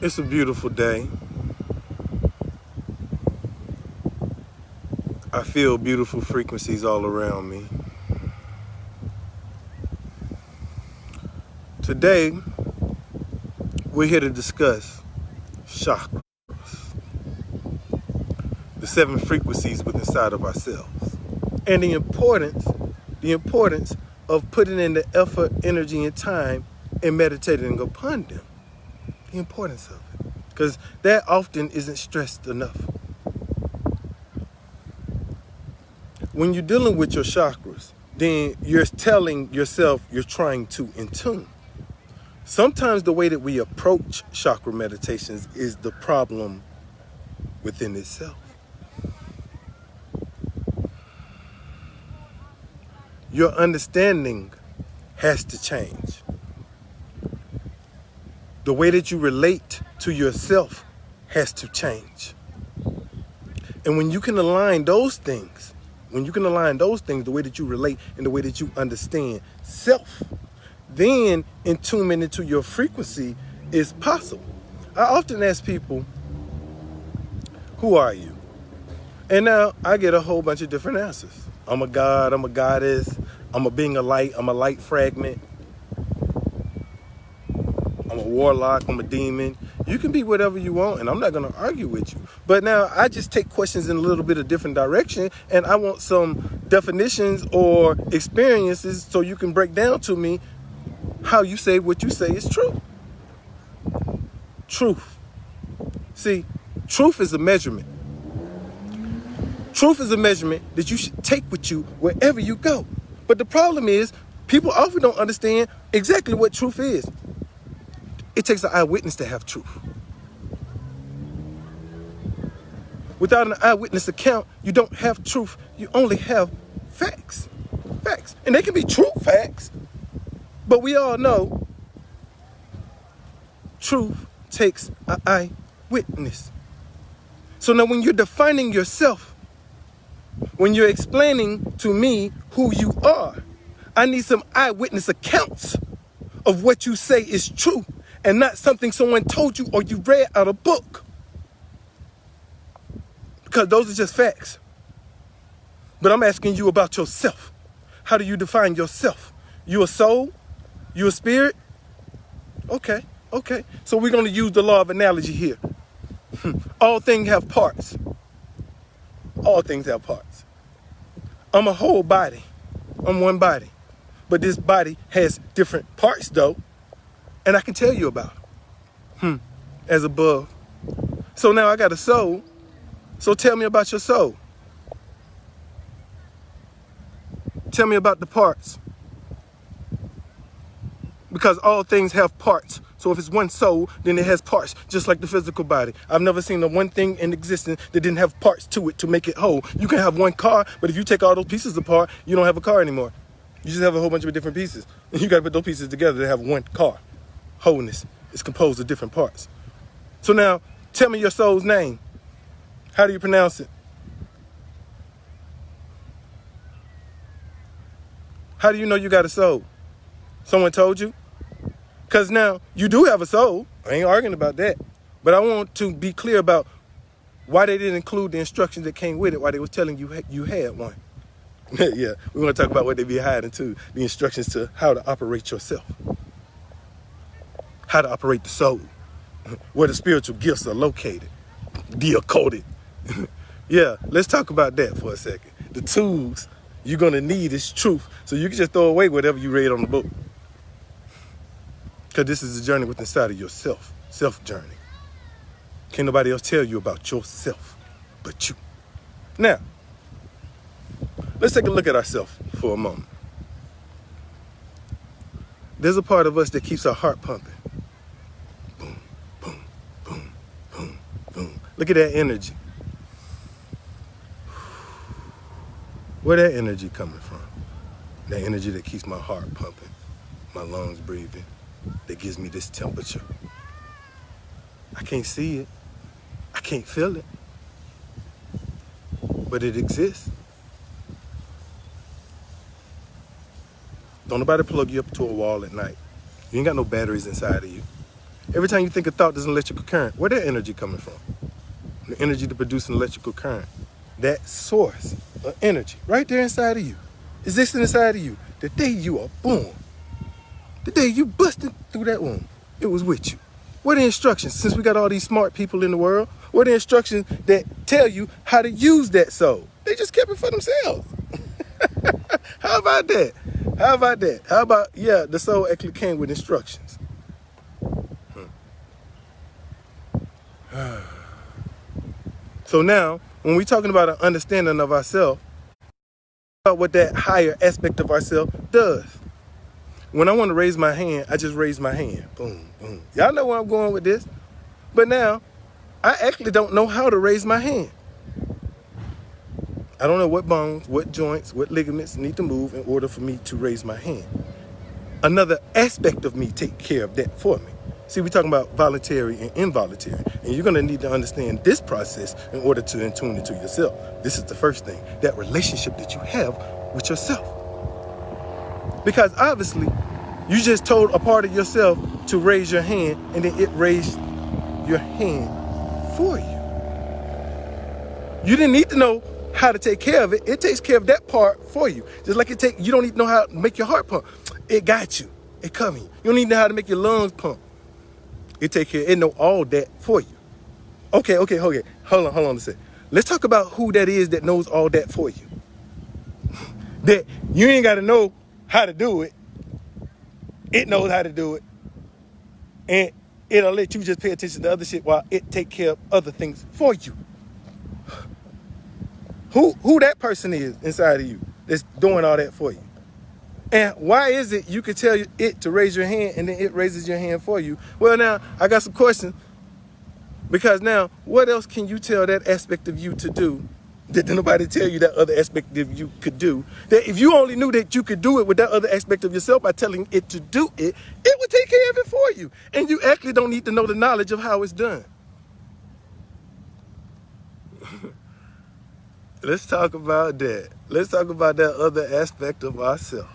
It's a beautiful day. I feel beautiful frequencies all around me. Today, we're here to discuss chakras, the 7 frequencies within inside of ourselves, and the importance of putting in the effort, energy, and time and meditating upon them. The importance of it, because that often isn't stressed enough. When you're dealing with your chakras, then you're telling yourself you're trying to attune. Sometimes the way that we approach chakra meditations is the problem within itself. Your understanding has to change. The way that you relate to yourself has to change. And when you can align those things, the way that you relate and the way that you understand self, then attunement into your frequency is possible. I often ask people, who are you? And now I get a whole bunch of different answers. I'm a god, I'm a goddess, I'm a being of light, I'm a light fragment, I'm a warlock, I'm a demon. You can be whatever you want, and I'm not going to argue with you. But now I just take questions in a little bit of different direction, and I want some definitions or experiences so you can break down to me how you say what you say is true. Truth. See, truth is a measurement. Truth is a measurement that you should take with you wherever you go. But the problem is, people often don't understand exactly what truth is. It takes an eyewitness to have truth. Without an eyewitness account, you don't have truth. You only have facts. Facts. And they can be true facts. But we all know truth takes an eyewitness. So now when you're defining yourself, when you're explaining to me who you are, I need some eyewitness accounts of what you say is true and not something someone told you or you read out a book. Because those are just facts. But I'm asking you about yourself. How do you define yourself? You a soul? You a spirit? Okay. So we're going to use the law of analogy here. All things have parts. All things have parts. I'm a whole body. I'm one body. But this body has different parts though. And I can tell you about them. As above. So now I got a soul. So tell me about your soul. Tell me about the parts. Because all things have parts. So if it's one soul, then it has parts, just like the physical body. I've never seen the one thing in existence that didn't have parts to it to make it whole. You can have one car, but if you take all those pieces apart, you don't have a car anymore. You just have a whole bunch of different pieces. And you got to put those pieces together to have one car. Wholeness is composed of different parts. So now, tell me your soul's name. How do you pronounce it? How do you know you got a soul? Someone told you? Because now, you do have a soul. I ain't arguing about that. But I want to be clear about why they didn't include the instructions that came with it, why they was telling you you had one. Yeah, we're going to talk about what they be hiding too. The instructions to how to operate yourself. How to operate the soul. Where the spiritual gifts are located. The occulted. Yeah, let's talk about that for a second. The tools you're going to need is truth. So you can just throw away whatever you read on the book. Because this is a journey within inside of yourself. Self-journey. Can't nobody else tell you about yourself but you. Now, let's take a look at ourselves for a moment. There's a part of us that keeps our heart pumping. Boom, boom, boom, boom, boom. Look at that energy. Where that energy coming from? That energy that keeps my heart pumping, my lungs breathing, that gives me this temperature. I can't see it. I can't feel it. But it exists. Don't nobody plug you up to a wall at night. You ain't got no batteries inside of you. Every time you think a thought, there's an electrical current. Where that energy coming from? The energy to produce an electrical current. That source of energy right there inside of you, existing inside of you. The day you are born, the day you busted through that womb, it was with you. What are the instructions? Since we got all these smart people in the world, what are the instructions that tell you how to use that soul? They just kept it for themselves. How about that? How about that? How about, yeah, the soul actually came with instructions. So now, when we're talking about an understanding of ourselves, about what that higher aspect of ourselves does. When I want to raise my hand, I just raise my hand. Boom, boom. Y'all know where I'm going with this. But now, I actually don't know how to raise my hand. I don't know what bones, what joints, what ligaments need to move in order for me to raise my hand. Another aspect of me take care of that for me. See, we're talking about voluntary and involuntary. And you're going to need to understand this process in order to tune into yourself. This is the first thing, that relationship that you have with yourself. Because obviously, you just told a part of yourself to raise your hand, and then it raised your hand for you. You didn't need to know how to take care of it. It takes care of that part for you. Just like you don't need to know how to make your heart pump. It got you. It covers you. You don't need to know how to make your lungs pump. It take care. It know all that for you. Okay. Hold on a second. Let's talk about who that is that knows all that for you. That you ain't got to know how to do it. It knows how to do it. And it'll let you just pay attention to other shit while it take care of other things for you. Who that person is inside of you that's doing all that for you. And why is it you could tell it to raise your hand and then it raises your hand for you? Well, now, I got some questions. Because now, what else can you tell that aspect of you to do that nobody tell you that other aspect of you could do? That if you only knew that you could do it with that other aspect of yourself by telling it to do it, it would take care of it for you. And you actually don't need to know the knowledge of how it's done. Let's talk about that. Let's talk about that other aspect of ourselves.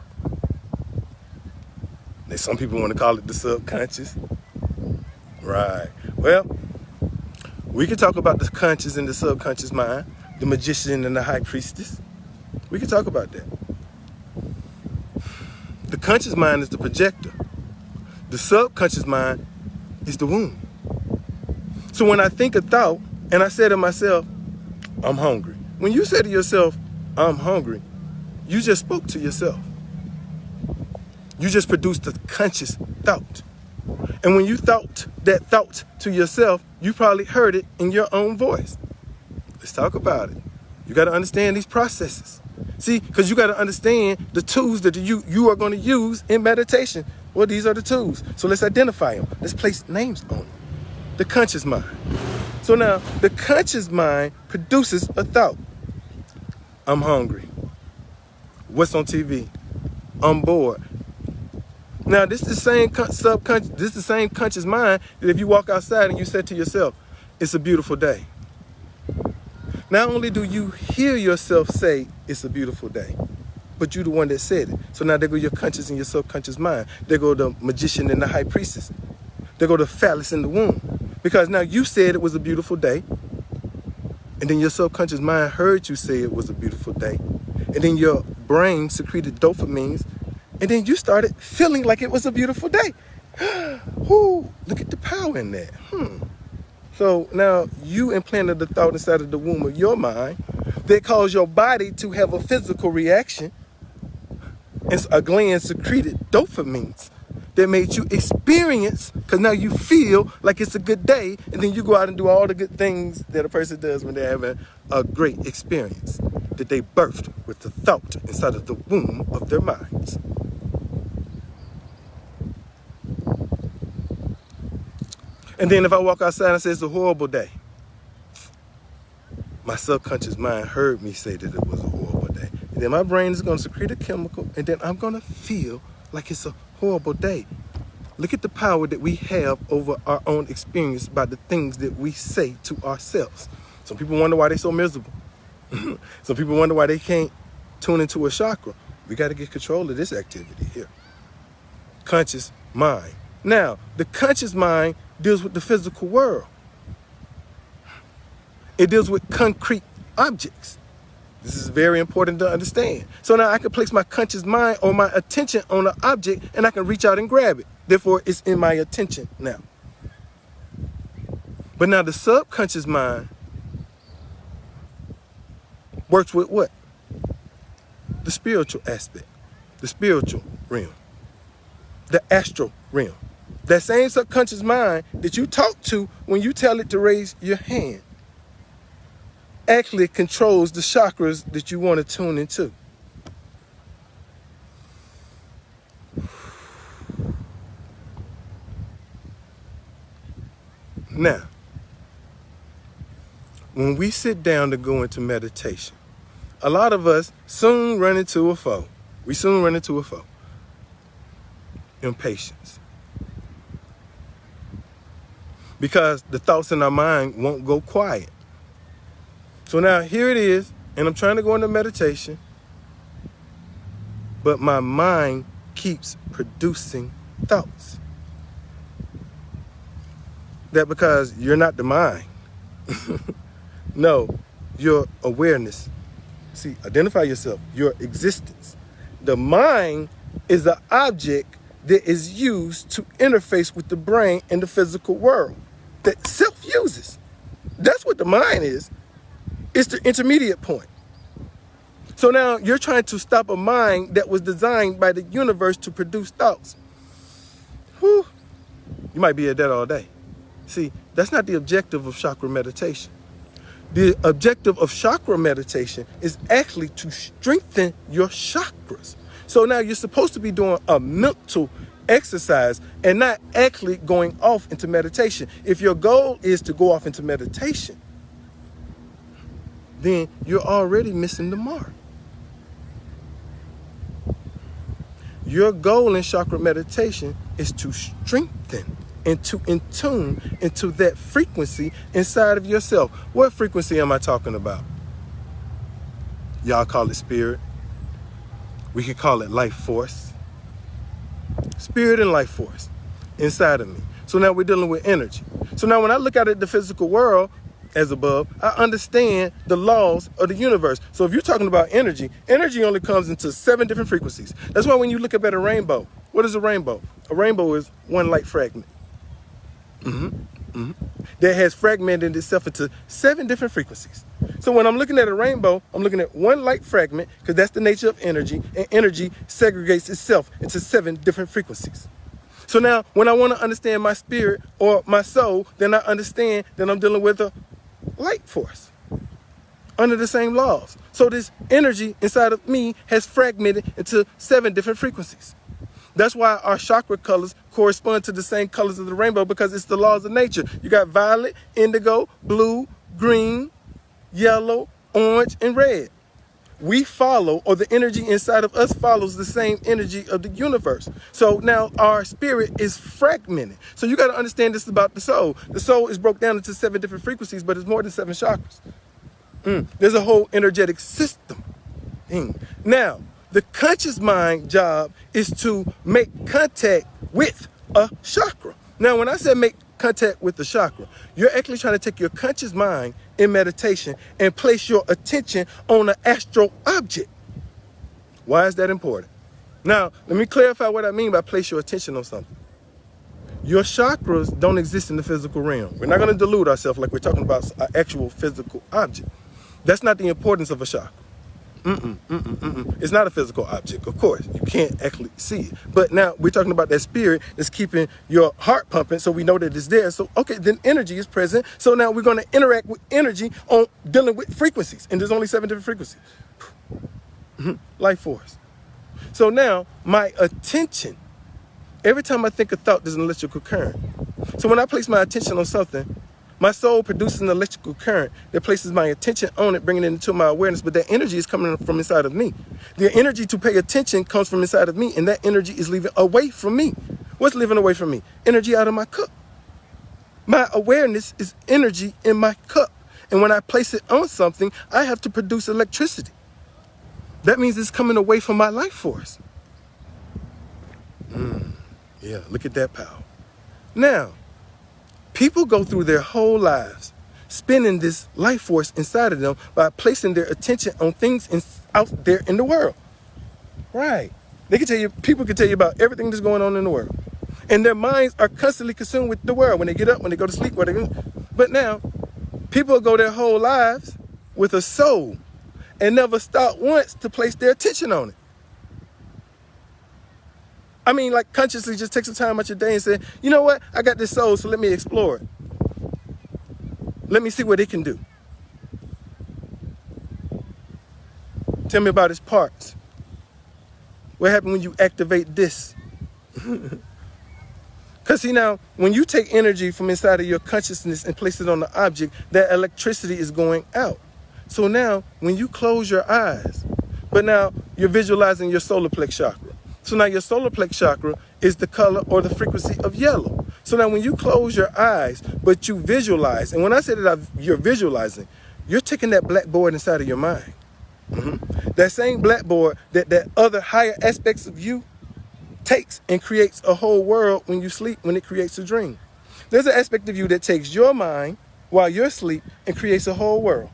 Some people want to call it the subconscious. Right. Well, we can talk about the conscious and the subconscious mind, the magician and the high priestess. We can talk about that. The conscious mind is the projector. The subconscious mind is the womb. So when I think a thought and I say to myself, I'm hungry. When you say to yourself, I'm hungry, you just spoke to yourself. You just produced a conscious thought. And when you thought that thought to yourself, you probably heard it in your own voice. Let's talk about it. You got to understand these processes. See, because you got to understand the tools that you are going to use in meditation. Well, these are the tools. So let's identify them. Let's place names on them. The conscious mind. So now, the conscious mind produces a thought. I'm hungry. What's on TV? I'm bored. Now, this is the same subconscious. This is the same conscious mind that if you walk outside and you say to yourself, "It's a beautiful day." Not only do you hear yourself say, "It's a beautiful day," but you're the one that said it. So now there go your conscious and your subconscious mind. There go the magician and the high priestess. There go the phallus in the womb. Because now you said it was a beautiful day. And then your subconscious mind heard you say it was a beautiful day. And then your brain secreted dopamines. And then you started feeling like it was a beautiful day. Whoo, look at the power in that. So now you implanted the thought inside of the womb of your mind that caused your body to have a physical reaction. And a gland secreted dopamines that made you experience, because now you feel like it's a good day, and then you go out and do all the good things that a person does when they're having a great experience that they birthed with the thought inside of the womb of their minds. And then if I walk outside and say it's a horrible day, my subconscious mind heard me say that it was a horrible day. And then my brain is going to secrete a chemical, and then I'm going to feel like it's a horrible day. Look at the power that we have over our own experience by the things that we say to ourselves. Some people wonder why they're so miserable. Some people wonder why they can't tune into a chakra. We got to get control of this activity here. Conscious mind Now, the conscious mind deals with the physical world. It deals with concrete objects. This is very important to understand. So now I can place my conscious mind or my attention on an object and I can reach out and grab it. Therefore, it's in my attention now. But now the subconscious mind works with what? The spiritual aspect, the spiritual realm, the astral realm. That same subconscious mind that you talk to when you tell it to raise your hand actually controls the chakras that you want to tune into. Now, when we sit down to go into meditation, a lot of us soon run into a foe. We soon run into a foe. Impatience. Because the thoughts in our mind won't go quiet. So now here it is, and I'm trying to go into meditation, but my mind keeps producing thoughts. That because you're not the mind. No, your awareness. See, identify yourself, your existence. The mind is the object that is used to interface with the brain and the physical world that self uses. That's what the mind is. It's the intermediate point. So now you're trying to stop a mind that was designed by the universe to produce thoughts. Whew. You might be at that all day. See, that's not the objective of chakra meditation. The objective of chakra meditation is actually to strengthen your chakras. So now you're supposed to be doing a mental exercise and not actually going off into meditation. If your goal is to go off into meditation, then you're already missing the mark. Your goal in chakra meditation is to strengthen and to tune into that frequency inside of yourself. What frequency am I talking about? Y'all call it spirit. We could call it life force. Spirit and life force inside of me. So now we're dealing with energy. So now when I look at the physical world, as above, I understand the laws of the universe. So if you're talking about energy, energy only comes into 7 different frequencies. That's why when you look up at a rainbow, what is a rainbow? A rainbow is one light fragment. That has fragmented itself into 7 different frequencies. So when I'm looking at a rainbow, I'm looking at one light fragment because that's the nature of energy, and energy segregates itself into 7 different frequencies. So now when I want to understand my spirit or my soul, then I understand that I'm dealing with a light force under the same laws. So this energy inside of me has fragmented into 7 different frequencies. That's why our chakra colors correspond to the same colors of the rainbow, because it's the laws of nature. You got violet, indigo, blue, green, yellow, orange, and red. We follow, or the energy inside of us follows the same energy of the universe. So now our spirit is fragmented. So you got to understand this about the soul. The soul is broke down into 7 different frequencies, but it's more than 7 chakras. There's a whole energetic system. Now, the conscious mind job is to make contact with a chakra. Now, when I said make contact with the chakra, you're actually trying to take your conscious mind in meditation and place your attention on an astral object. Why is that important? Now, let me clarify what I mean by place your attention on something. Your chakras don't exist in the physical realm. We're not going to delude ourselves like we're talking about an actual physical object. That's not the importance of a chakra. It's not a physical object, of course. You can't actually see it. But now we're talking about that spirit that's keeping your heart pumping, so we know that it's there. So, okay, then energy is present. So now we're going to interact with energy on dealing with frequencies. And there's only 7 different frequencies. Life force. So now my attention, every time I think a thought, there's an electrical current. So when I place my attention on something, my soul produces an electrical current that places my attention on it, bringing it into my awareness, but that energy is coming from inside of me. The energy to pay attention comes from inside of me, and that energy is leaving away from me. What's leaving away from me? Energy out of my cup. My awareness is energy in my cup, and when I place it on something, I have to produce electricity. That means it's coming away from my life force. Yeah, look at that power. Now, people go through their whole lives spinning this life force inside of them by placing their attention on things out there in the world. Right. People can tell you about everything that's going on in the world. And their minds are constantly consumed with the world when they get up, when they go to sleep, but now, people go their whole lives with a soul and never stop once to place their attention on it. I mean, like consciously just take some time out your day and say, you know what? I got this soul, so let me explore it. Let me see what it can do. Tell me about its parts. What happened when you activate this? Because see now, when you take energy from inside of your consciousness and place it on the object, that electricity is going out. So now, when you close your eyes, but now you're visualizing your solar plex chakra. So now your solar plex chakra is the color or the frequency of yellow. So now when you close your eyes, but you visualize, and when I say that you're visualizing, you're taking that blackboard inside of your mind. That same blackboard that other higher aspects of you takes and creates a whole world when you sleep, when it creates a dream. There's an aspect of you that takes your mind while you're asleep and creates a whole world.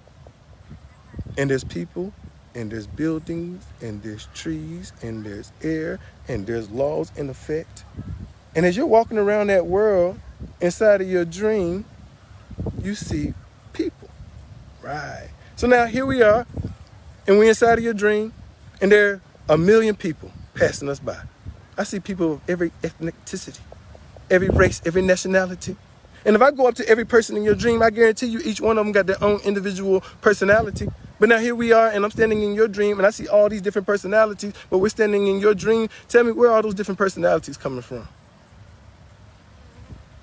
And there's people, and there's buildings, and there's trees, and there's air, and there's laws in effect. And as you're walking around that world inside of your dream, you see people. Right. So now here we are, and we're inside of your dream, and there are a million people passing us by. I see people of every ethnicity, every race, every nationality. And if I go up to every person in your dream, I guarantee you each one of them got their own individual personality. But now here we are, and I'm standing in your dream, and I see all these different personalities, but we're standing in your dream. Tell me, where are those different personalities coming from?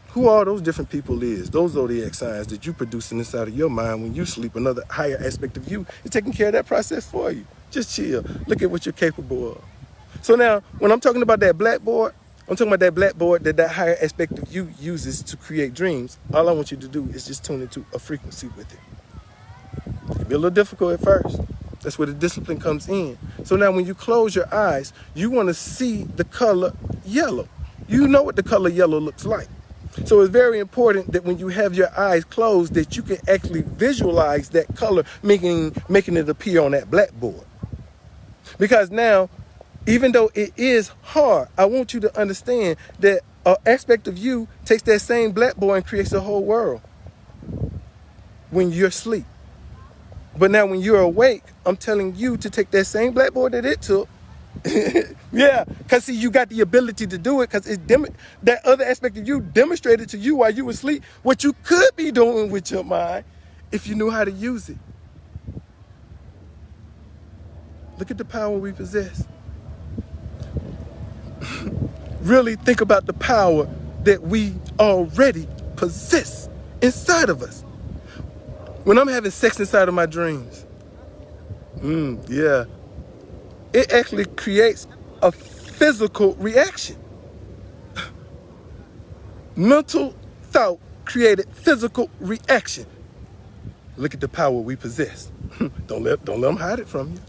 Who all those different people is? Those zodiac signs that you producing inside of your mind when you sleep. Another higher aspect of you is taking care of that process for you. Just chill. Look at what you're capable of. So now, when I'm talking about that blackboard, I'm talking about that blackboard that higher aspect of you uses to create dreams. All I want you to do is just tune into a frequency with it. It can be a little difficult at first. That's where the discipline comes in. So now when you close your eyes, you want to see the color yellow. You know what the color yellow looks like. So it's very important that when you have your eyes closed, that you can actually visualize that color, making it appear on that blackboard. Because now, even though it is hard, I want you to understand that an aspect of you takes that same blackboard and creates a whole world when you're asleep. But now when you're awake, I'm telling you to take that same blackboard that it took. Yeah, because see, you got the ability to do it because that other aspect of you demonstrated to you while you were asleep what you could be doing with your mind if you knew how to use it. Look at the power we possess. Really think about the power that we already possess inside of us. When I'm having sex inside of my dreams, yeah, it actually creates a physical reaction. Mental thought created physical reaction. Look at the power we possess. Don't let them hide it from you.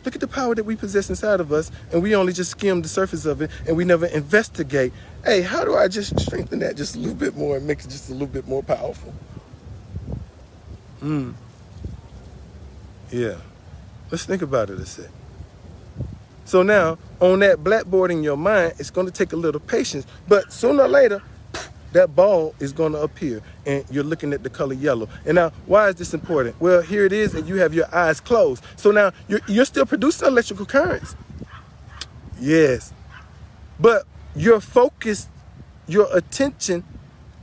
Look at the power that we possess inside of us, and we only just skim the surface of it, and we never investigate. Hey, how do I just strengthen that just a little bit more and make it just a little bit more powerful? Yeah. Let's think about it a sec. So now, on that blackboard in your mind, it's going to take a little patience, but sooner or later, that ball is going to appear, and you're looking at the color yellow. And now, why is this important? Well, here it is, and you have your eyes closed. So now, you're still producing electrical currents. Yes. But you're focused, your attention,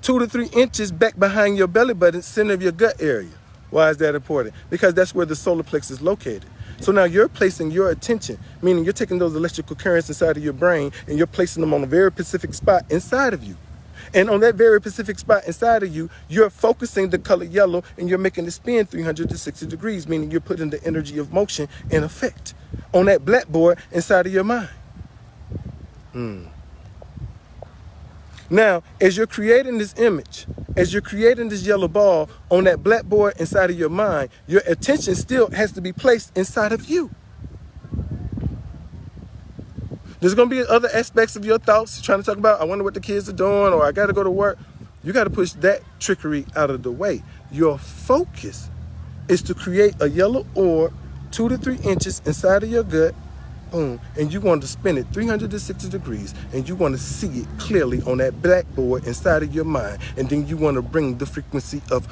2 to 3 inches back behind your belly button, center of your gut area. Why is that important? Because that's where the solar plex is located. So now you're placing your attention, meaning you're taking those electrical currents inside of your brain, and you're placing them on a very specific spot inside of you. And on that very specific spot inside of you, you're focusing the color yellow, and you're making it spin 360 degrees, meaning you're putting the energy of motion in effect on that blackboard inside of your mind. Now, as you're creating this image, as you're creating this yellow ball on that blackboard inside of your mind, your attention still has to be placed inside of you. There's going to be other aspects of your thoughts. You're trying to talk about, I wonder what the kids are doing, or I got to go to work. You got to push that trickery out of the way. Your focus is to create a yellow orb 2 to 3 inches inside of your gut. Boom. And you want to spin it 360 degrees, and you want to see it clearly on that blackboard inside of your mind. And then you want to bring the frequency of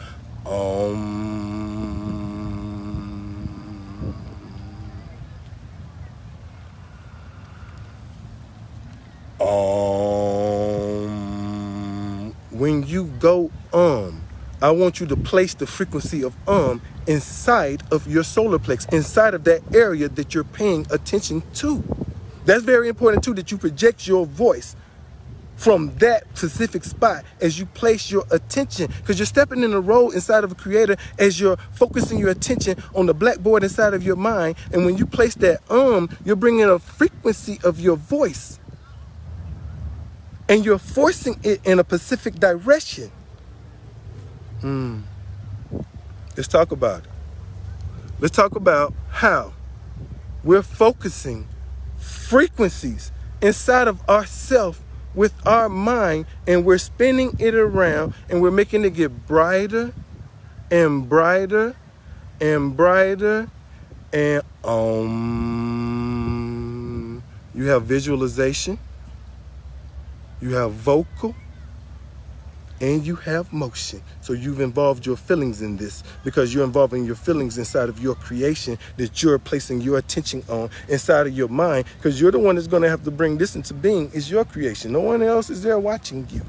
when you go I want you to place the frequency of inside of your solar plex, inside of that area that you're paying attention to. That's very important too, that you project your voice from that specific spot as you place your attention, because you're stepping in a role inside of a creator as you're focusing your attention on the blackboard inside of your mind. And when you place that you're bringing a frequency of your voice, and you're forcing it in a specific direction. Let's talk about it. Let's talk about how we're focusing frequencies inside of ourselves with our mind, and we're spinning it around, and we're making it get brighter and brighter and brighter. And you have visualization, you have vocal, and you have motion. So you've involved your feelings in this, because you're involving your feelings inside of your creation that you're placing your attention on inside of your mind, because you're the one that's going to have to bring this into being. Is your creation. No one else is there watching you.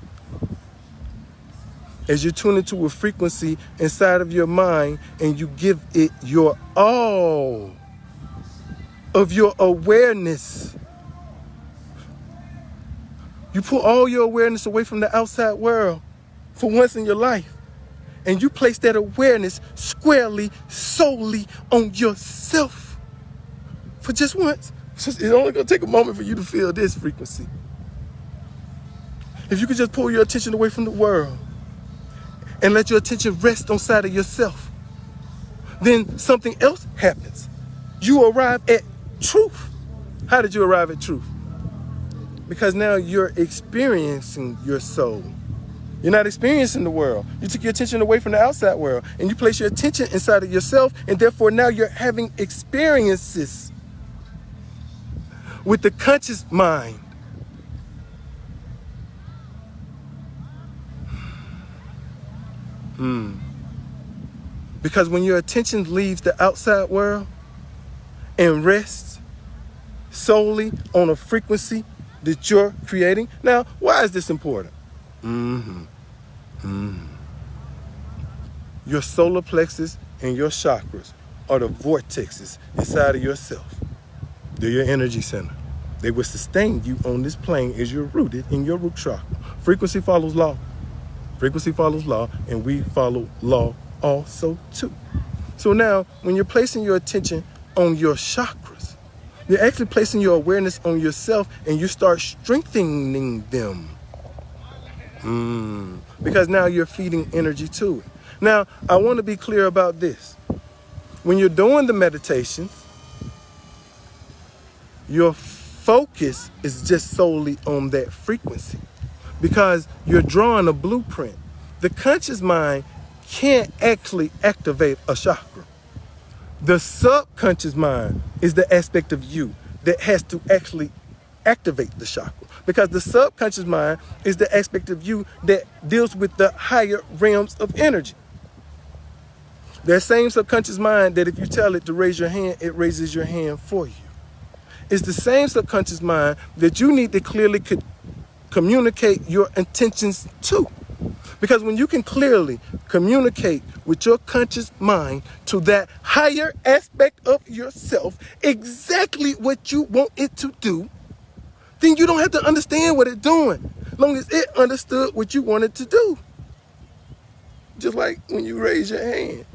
As you tune into a frequency inside of your mind and you give it your all of your awareness, you pull all your awareness away from the outside world for once in your life, and you place that awareness squarely, solely on yourself for just once. It's only going to take a moment for you to feel this frequency. If you could just pull your attention away from the world and let your attention rest on side of yourself, then something else happens. You arrive at truth. How did you arrive at truth? Because now you're experiencing your soul. You're not experiencing the world. You took your attention away from the outside world, and you place your attention inside of yourself, and therefore now you're having experiences with the conscious mind. Because when your attention leaves the outside world and rests solely on a frequency that you're creating. Now, why is this important? Your solar plexus and your chakras are the vortexes inside of yourself. They're your energy center. They will sustain you on this plane as you're rooted in your root chakra. Frequency follows law. Frequency follows law, and we follow law also too. So now, when you're placing your attention on your chakras, you're actually placing your awareness on yourself, and you start strengthening them. Because now you're feeding energy to it. Now, I want to be clear about this. When you're doing the meditations, your focus is just solely on that frequency, because you're drawing a blueprint. The conscious mind can't actually activate a chakra. The subconscious mind is the aspect of you that has to actually activate the chakra, because the subconscious mind is the aspect of you that deals with the higher realms of energy. That same subconscious mind that if you tell it to raise your hand, it raises your hand for you. It's the same subconscious mind that you need to clearly communicate your intentions to. Because when you can clearly communicate with your conscious mind to that higher aspect of yourself exactly what you want it to do, then you don't have to understand what it's doing, as long as it understood what you wanted to do. Just like when you raise your hand.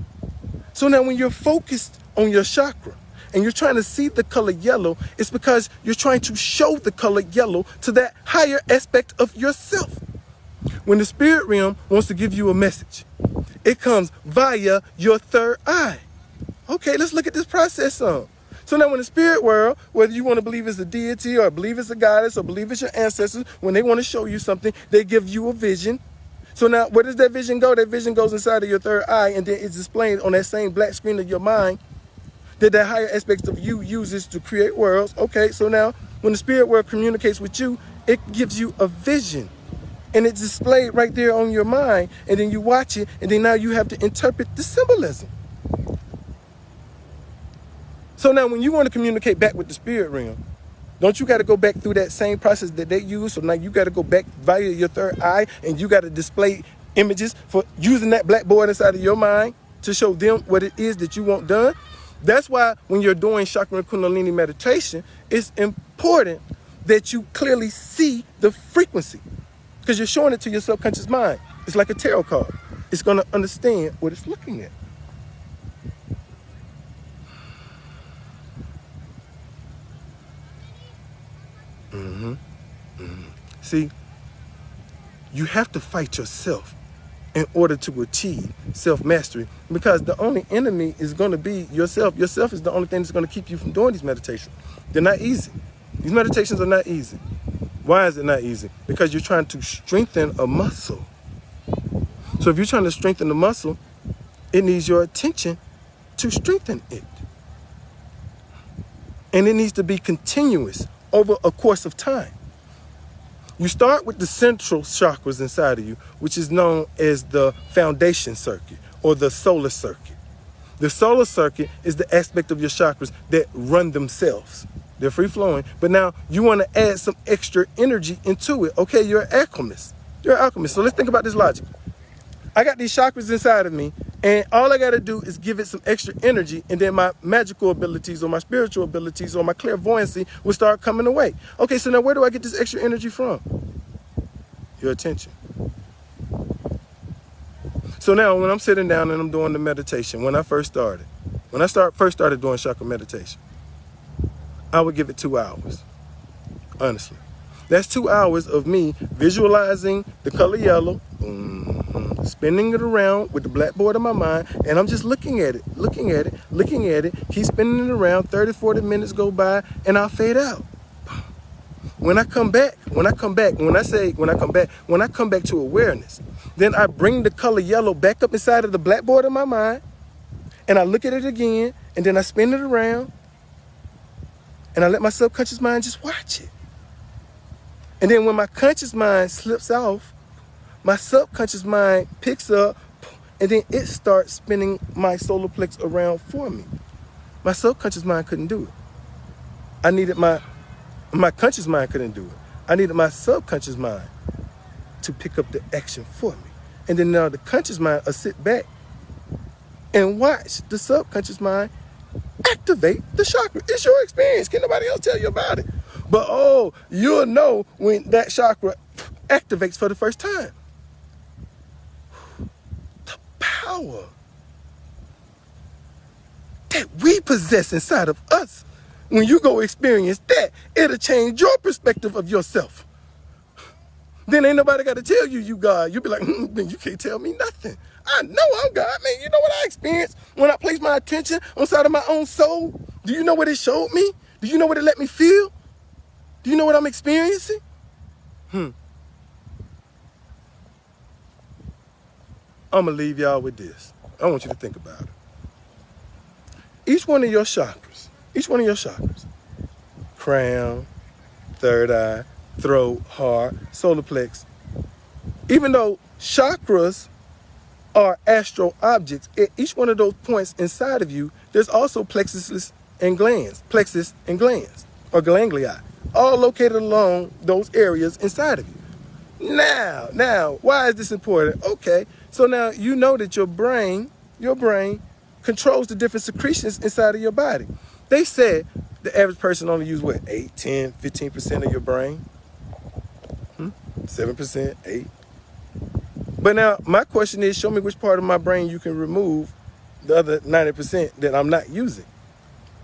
So now when you're focused on your chakra and you're trying to see the color yellow, it's because you're trying to show the color yellow to that higher aspect of yourself. When the spirit realm wants to give you a message, it comes via your third eye. Okay, let's look at this process some. So now in the spirit world, whether you want to believe it's a deity or believe it's a goddess or believe it's your ancestors, when they want to show you something, they give you a vision. So now where does that vision go? That vision goes inside of your third eye, and then it's displayed on that same black screen of your mind that higher aspects of you uses to create worlds. Okay, so now when the spirit world communicates with you, it gives you a vision. And it's displayed right there on your mind. And then you watch it, and then now you have to interpret the symbolism. So now when you want to communicate back with the spirit realm, don't you got to go back through that same process that they use? So now you got to go back via your third eye, and you got to display images for using that blackboard inside of your mind to show them what it is that you want done. That's why when you're doing chakra and kundalini meditation, it's important that you clearly see the frequency, because you're showing it to your subconscious mind. It's like a tarot card. It's going to understand what it's looking at. See, you have to fight yourself in order to achieve self-mastery, because the only enemy is going to be yourself. Yourself is the only thing that's going to keep you from doing these meditations. They're not easy. These meditations are not easy. Why is it not easy? Because you're trying to strengthen a muscle. So if you're trying to strengthen a muscle, it needs your attention to strengthen it. And it needs to be continuous over a course of time. You start with the central chakras inside of you, which is known as the foundation circuit or the solar circuit. The solar circuit is the aspect of your chakras that run themselves. They're free-flowing, but now you want to add some extra energy into it. Okay, you're an alchemist. You're an alchemist. So let's think about this logic. I got these chakras inside of me, and all I got to do is give it some extra energy, and then my magical abilities or my spiritual abilities or my clairvoyancy will start coming away. Okay, so now where do I get this extra energy from? Your attention. So now when I'm sitting down and I'm doing the meditation, when I first started doing chakra meditation, I would give it 2 hours, honestly. That's 2 hours of me visualizing the color yellow, spinning it around with the blackboard in my mind, and I'm just looking at it, keep spinning it around. 30, 40 minutes go by, and I'll fade out. When I come back to awareness, then I bring the color yellow back up inside of the blackboard in my mind, and I look at it again, and then I spin it around, and I let my subconscious mind just watch it. And then when my conscious mind slips off, my subconscious mind picks up, and then it starts spinning my solar plex around for me. My subconscious mind couldn't do it. I needed my conscious mind couldn't do it. I needed my subconscious mind to pick up the action for me. And then now the conscious mind will sit back and watch the subconscious mind activate the chakra. It's your experience. Can't nobody else tell you about it. But you'll know when that chakra activates for the first time. The power that we possess inside of us. When you go experience that, it'll change your perspective of yourself. Then ain't nobody got to tell you God. You'll be like, then you can't tell me nothing. I know I'm God, man. You know what I experienced when I placed my attention on side of my own soul? Do you know what it showed me? Do you know what it let me feel? Do you know what I'm experiencing? I'm going to leave y'all with this. I want you to think about it. Each one of your chakras, crown, third eye, throat, heart, solar plex, even though chakras are astral objects, at each one of those points inside of you, there's also plexus and glands, or ganglia, all located along those areas inside of you. Now, why is this important? Okay, so now you know that your brain controls the different secretions inside of your body. They said the average person only use 8, 10, 15% of your brain? 7%, 8. But now my question is, show me which part of my brain you can remove the other 90% that I'm not using.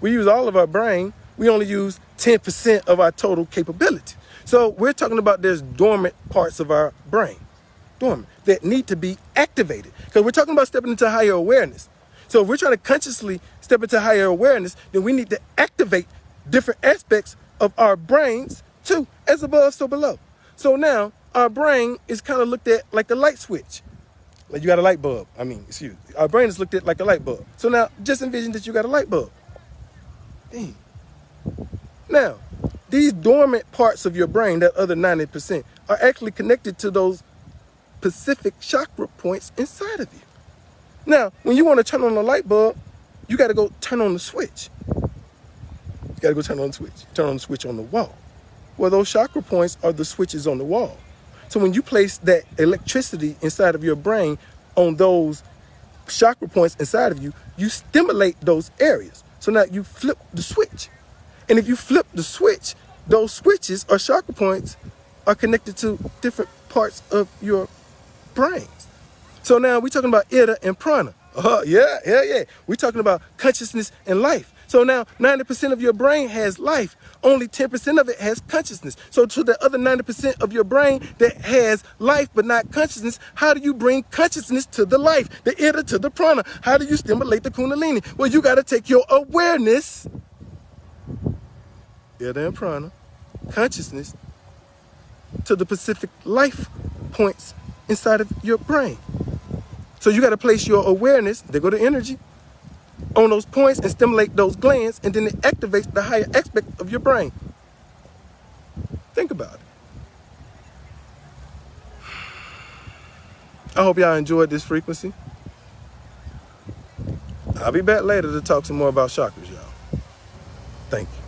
We use all of our brain. We only use 10% of our total capability. So we're talking about there's dormant parts of our brain, that need to be activated. Because we're talking about stepping into higher awareness. So if we're trying to consciously step into higher awareness, then we need to activate different aspects of our brains too, as above, so below. So now our brain is kind of looked at like a light switch. Like you got a light bulb. Our brain is looked at like a light bulb. So now just envision that you got a light bulb. Dang. Now, these dormant parts of your brain, that other 90%, are actually connected to those specific chakra points inside of you. Now, when you want to turn on a light bulb, you got to go turn on the switch. You got to go turn on the switch. Turn on the switch on the wall. Well, those chakra points are the switches on the wall. So when you place that electricity inside of your brain on those chakra points inside of you, you stimulate those areas. So now you flip the switch. And if you flip the switch, those switches or chakra points are connected to different parts of your brain. So now we're talking about Ida and Prana. Yeah. We're talking about consciousness and life. So now 90% of your brain has life. Only 10% of it has consciousness. So to the other 90% of your brain that has life but not consciousness, how do you bring consciousness to the life, the Ida to the Prana? How do you stimulate the Kundalini? Well, you got to take your awareness, Ida and Prana, consciousness, to the specific life points inside of your brain. So you got to place your awareness, there go the energy, on those points and stimulate those glands, and then it activates the higher aspect of your brain. Think about it. I hope y'all enjoyed this frequency. I'll be back later to talk some more about chakras, y'all. Thank you.